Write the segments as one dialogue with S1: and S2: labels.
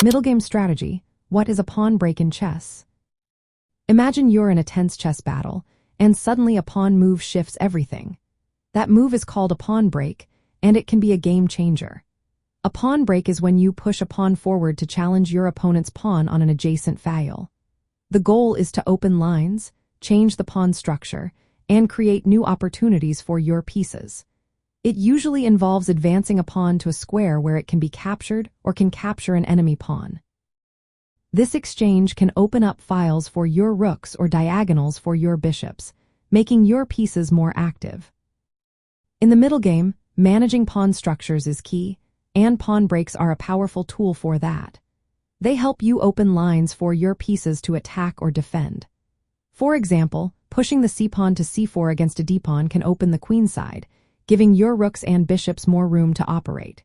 S1: Middlegame Strategy. What is a pawn break in chess? Imagine you're in a tense chess battle, and suddenly a pawn move shifts everything. That move is called a pawn break, and it can be a game changer. A pawn break is when you push a pawn forward to challenge your opponent's pawn on an adjacent file. The goal is to open lines, change the pawn structure, and create new opportunities for your pieces. It usually involves advancing a pawn to a square where it can be captured or can capture an enemy pawn. This exchange can open up files for your rooks or diagonals for your bishops, making your pieces more active. In the middle game, managing pawn structures is key, and pawn breaks are a powerful tool for that. They help you open lines for your pieces to attack or defend. For example, pushing the c-pawn to c4 against a d-pawn can open the queenside, giving your rooks and bishops more room to operate.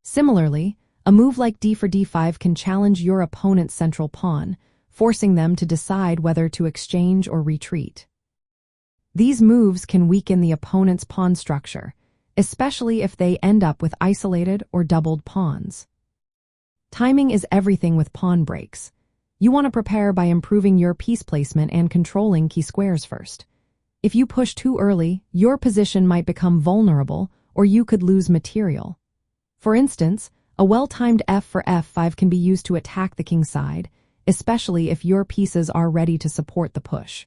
S1: Similarly, a move like d for d5 can challenge your opponent's central pawn, forcing them to decide whether to exchange or retreat. These moves can weaken the opponent's pawn structure, especially if they end up with isolated or doubled pawns. Timing is everything with pawn breaks. You want to prepare by improving your piece placement and controlling key squares first. If you push too early, your position might become vulnerable, or you could lose material. For instance, a well-timed f for f5 can be used to attack the king side, especially if your pieces are ready to support the push.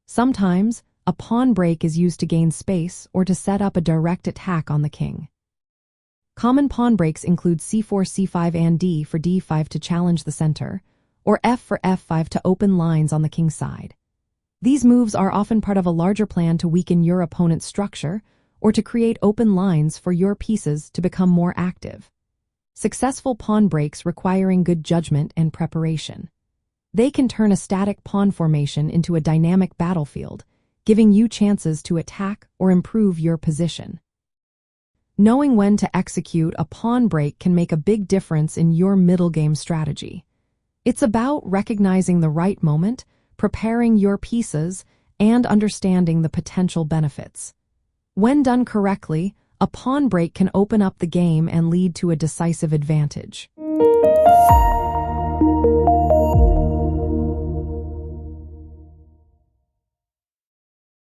S1: Sometimes, a pawn break is used to gain space or to set up a direct attack on the king. Common pawn breaks include c4, c5, and d for d5 to challenge the center, or f for f5 to open lines on the king side. These moves are often part of a larger plan to weaken your opponent's structure or to create open lines for your pieces to become more active. Successful pawn breaks requiring good judgment and preparation. They can turn a static pawn formation into a dynamic battlefield, giving you chances to attack or improve your position. Knowing when to execute a pawn break can make a big difference in your middle game strategy. It's about recognizing the right moment, preparing your pieces, and understanding the potential benefits. When done correctly, a pawn break can open up the game and lead to a decisive advantage.